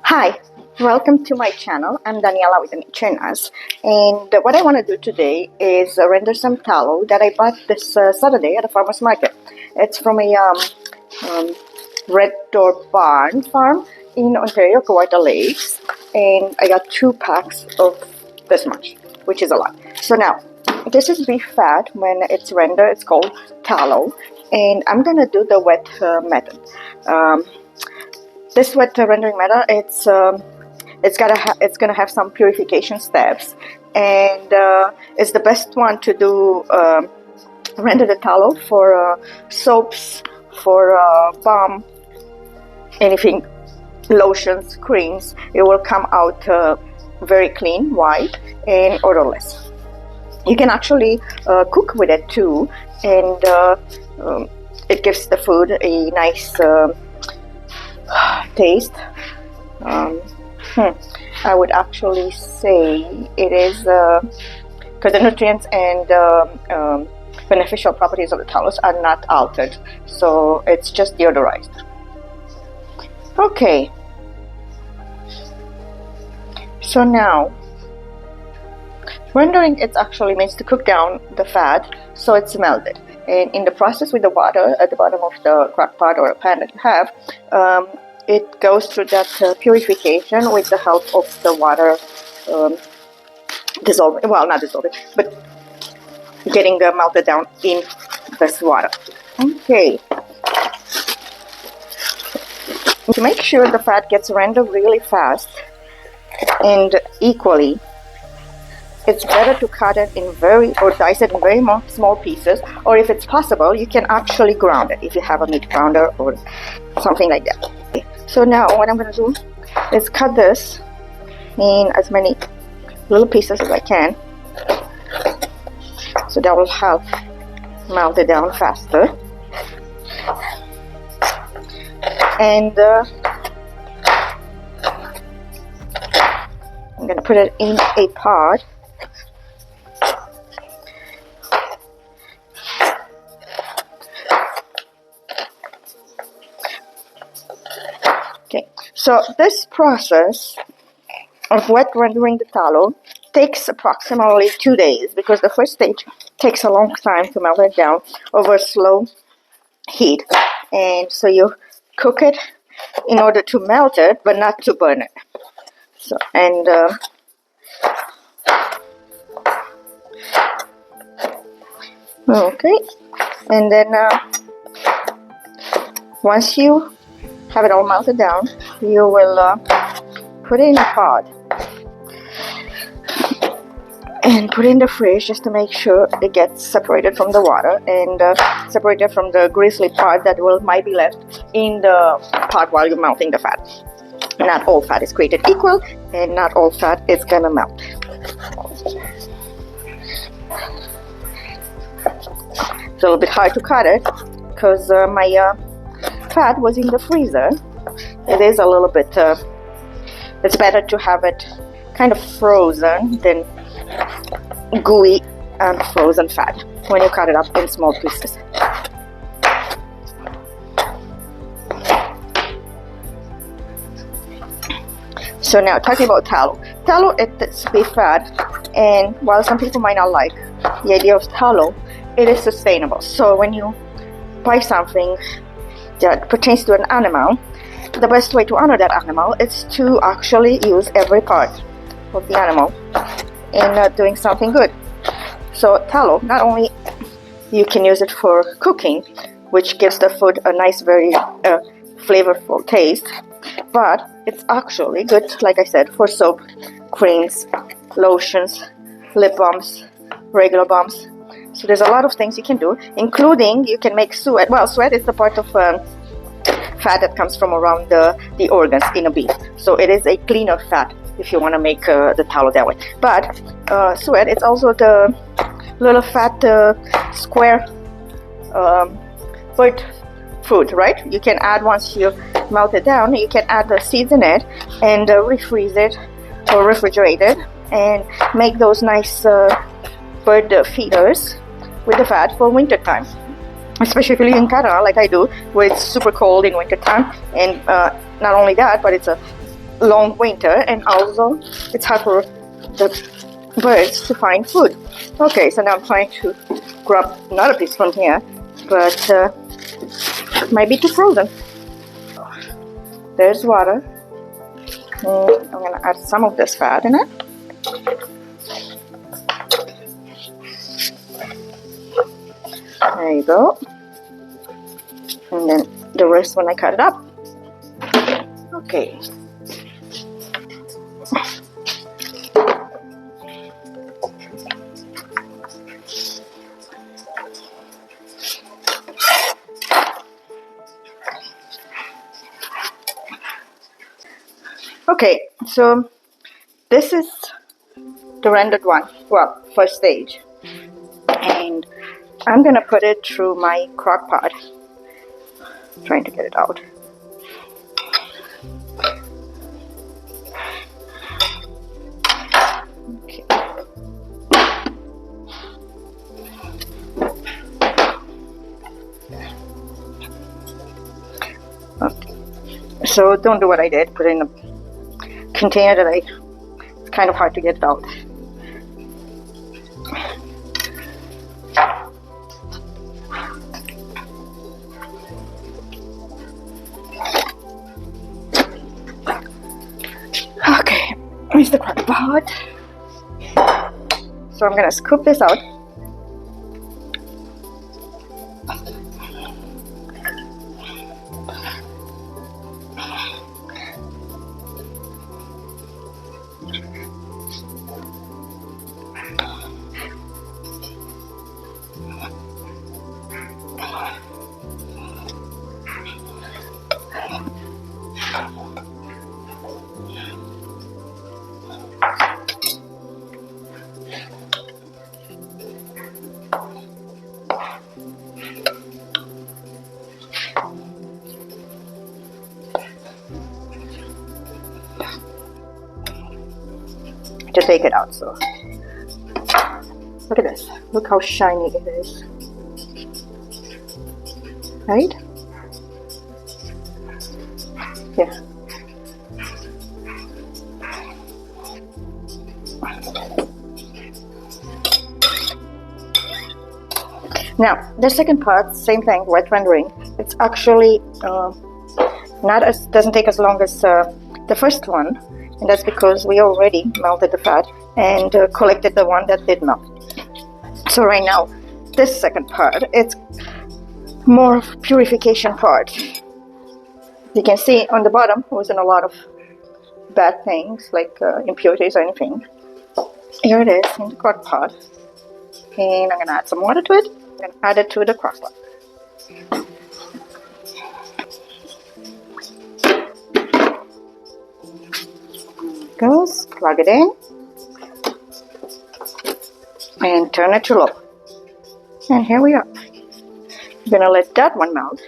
Hi, welcome to my channel. I'm Daniela with Chinas, and what I want to do today is render some tallow that I bought this Saturday at a farmer's market. It's from a Red Door Barn farm in Ontario, Kawartha Lakes, and I got 2 packs of this much, which is a lot. So now, this is beef fat. When it's rendered, it's called tallow, and I'm gonna do the wet method. This wet rendering method, it's gonna have some purification steps, and it's the best one to do render the tallow for soaps, for balm, anything, lotions, creams. It will come out very clean, white, and odorless. You can actually cook with it too, and it gives the food a nice taste. I would actually say it is because the nutrients and beneficial properties of the tallows are not altered, so it's just deodorized. Okay, so now rendering, it actually means to cook down the fat so it's melted. And in the process with the water at the bottom of the crock pot or a pan that you have, it goes through that purification with the help of the water dissolving, well, not dissolving, but getting melted down in this water. Okay. To make sure the fat gets rendered really fast and equally, it's better to cut it in or dice it in very small pieces, or if it's possible, you can actually ground it if you have a meat grounder or something like that. Okay. So now what I'm going to do is cut this in as many little pieces as I can, so that will help melt it down faster. And I'm going to put it in a pot. Okay, so this process of wet rendering the tallow takes approximately 2 days, because the first stage takes a long time to melt it down over slow heat, and so you cook it in order to melt it but not to burn it. So, and okay, and then once you have it all melted down, you will put it in a pot and put it in the fridge just to make sure it gets separated from the water and separated from the greasy part that might be left in the pot while you're melting the fat. Not all fat is created equal, and not all fat is gonna melt. It's a little bit hard to cut it because my fat was in the freezer. It is a little bit, it's better to have it kind of frozen than gooey and frozen fat when you cut it up in small pieces. So now, talking about tallow. Tallow, it's beef fat, and while some people might not like the idea of tallow, it is sustainable. So when you buy something that pertains to an animal, the best way to honor that animal is to actually use every part of the animal in doing something good. So tallow, not only you can use it for cooking, which gives the food a nice, very flavorful taste, but it's actually good, like I said, for soap, creams, lotions, lip balms, regular balms. So there's a lot of things you can do, including you can make suet. Well, suet is the part of fat that comes from around the organs in a beef. So it is a cleaner fat if you want to make the tallow that way. But suet, it's also the little fat square bird food, right? You can add, once you melt it down, you can add the seeds in it and refreeze it or refrigerate it and make those nice bird feeders with the fat for winter time. especially if you live in Canada like I do, where it's super cold in winter time. And not only that, but it's a long winter, and also it's hard for the birds to find food. Okay, so now I'm trying to grab another piece from here, but it might be too frozen. There's water. I'm gonna add some of this fat in it. There you go. And then the rest when I cut it up. Okay. Okay, so this is the rendered one, well, first stage. And I'm gonna put it through my crock pot. Trying to get it out. Okay. Okay. So don't do what I did, put it in a container that it's kind of hard to get it out. Okay, here's the crock pot. So I'm gonna scoop this out. To take it out. So look at this, look how shiny it is, right? Yeah. Now the second part, same thing, wet rendering. It's actually doesn't take as long as the first one. And that's because we already melted the fat and collected the one that did melt. So right now, this second part, it's more of purification part. You can see on the bottom, there wasn't a lot of bad things like impurities or anything. Here it is in the crock pot. And I'm gonna add some water to it. I'm gonna add it to the crock pot. Goes, plug it in, and turn it to low. And here we are. I'm gonna let that one melt,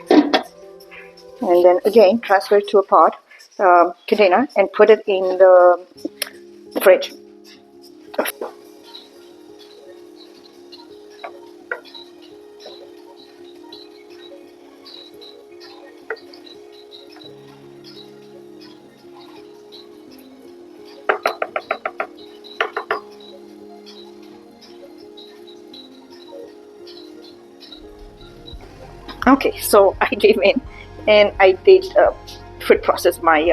and then again transfer it to a pot container and put it in the fridge. Okay, so I came in and I did food process my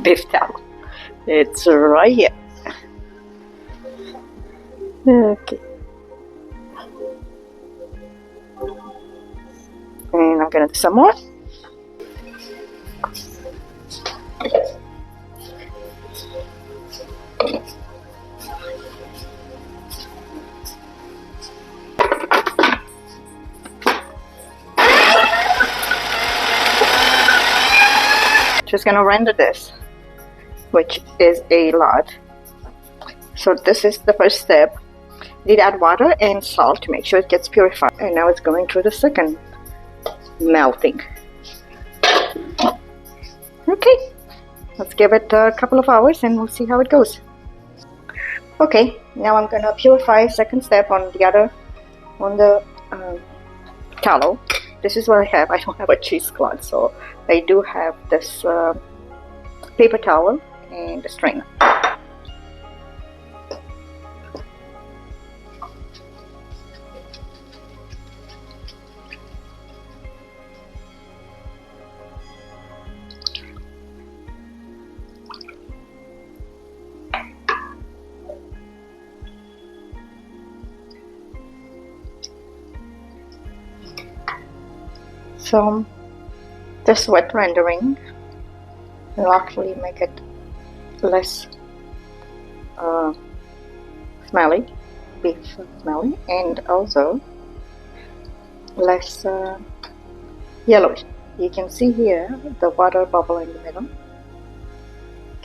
beef tallow. It's right here. Okay, and I'm gonna do some more. Just gonna render this, which is a lot. So this is the first step. Did add water and salt to make sure it gets purified, and now it's going through the second melting. Okay, let's give it a couple of hours and we'll see how it goes. Okay, now I'm gonna purify. Second step on the tallow. This is what I have. I don't have a cheesecloth, so I do have this paper towel and a string. So this wet rendering will actually make it less smelly, beef smelly, and also less yellowish. You can see here the water bubble in the middle.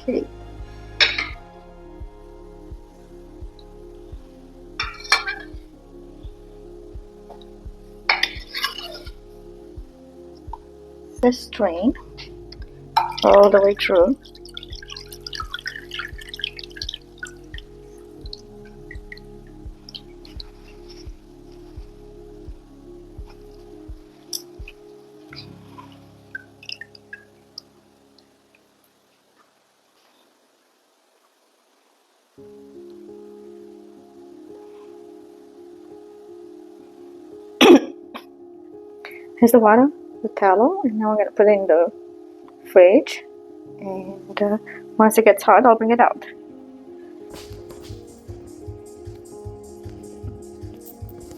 Okay. This strain all the way through. Here's the water, the tallow, and now I'm gonna put it in the fridge. And once it gets hot, I'll bring it out.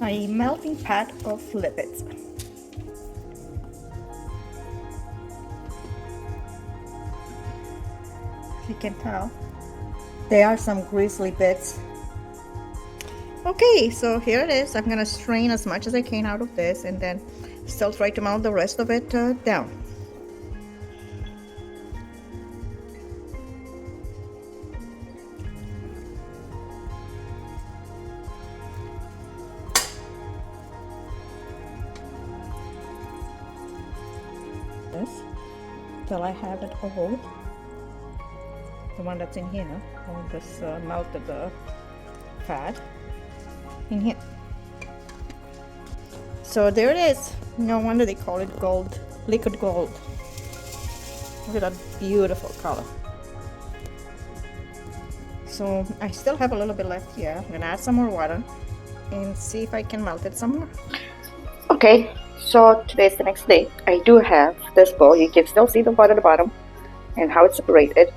A melting pot of lipids. You can tell there are some greasy bits. Okay, so here it is. I'm gonna strain as much as I can out of this, and then still try to melt the rest of it down. This till I have it all. The one that's in here, all this melted fat in here. So there it is. No wonder they call it gold, liquid gold. Look at that beautiful color. So I still have a little bit left here. I'm gonna add some more water and see if I can melt it some more. Okay, so today's the next day. I do have this bowl. You can still see the water at the bottom and how it's separated.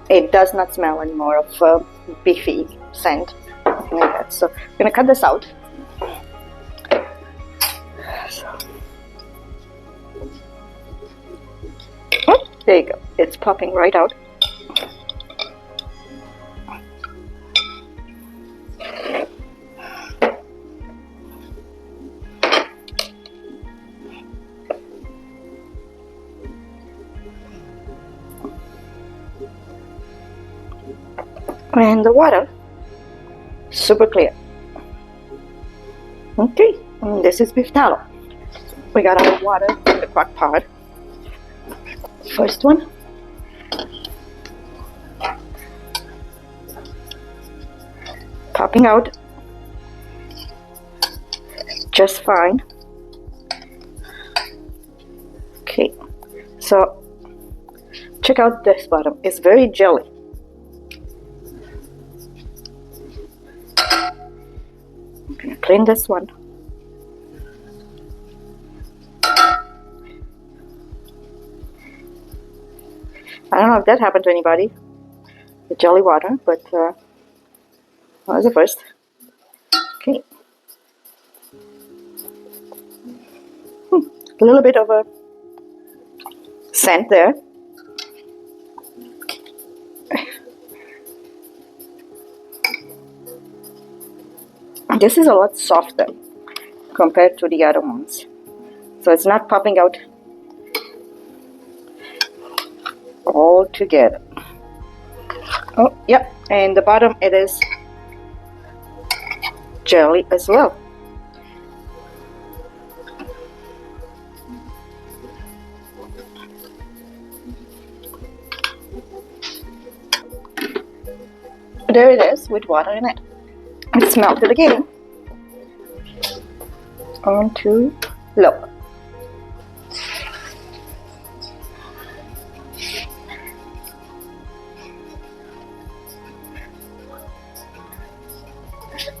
It does not smell anymore of beefy scent like that. So I'm gonna cut this out. Oh, there you go. It's popping right out. And the water, super clear. Okay, and this is beef tallow. We got our water in the crock pot. First one. Popping out just fine. Okay, so check out this bottom. It's very jelly. I'm gonna clean this one. I don't know if that happened to anybody, the jelly water, but that was the first. Okay. A little bit of a scent there. This is a lot softer compared to the other ones. So it's not popping out all together. Oh, yep. And the bottom, it is jelly as well. there it is with water in it. It's melted again. On to low.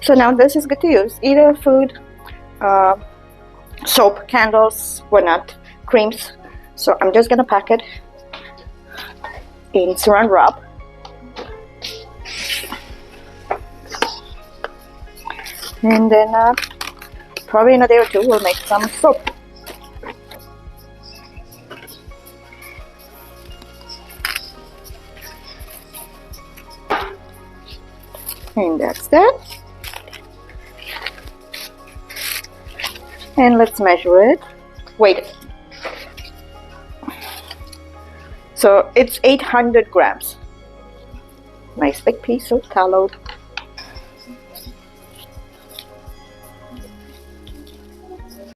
So now this is good to use either food, soap, candles, whatnot, creams. So I'm just gonna pack it in saran wrap. And then probably in a day or two we'll make some soap. And that's that. And let's measure it. Weigh it. So it's 800 grams. Nice big piece of tallow.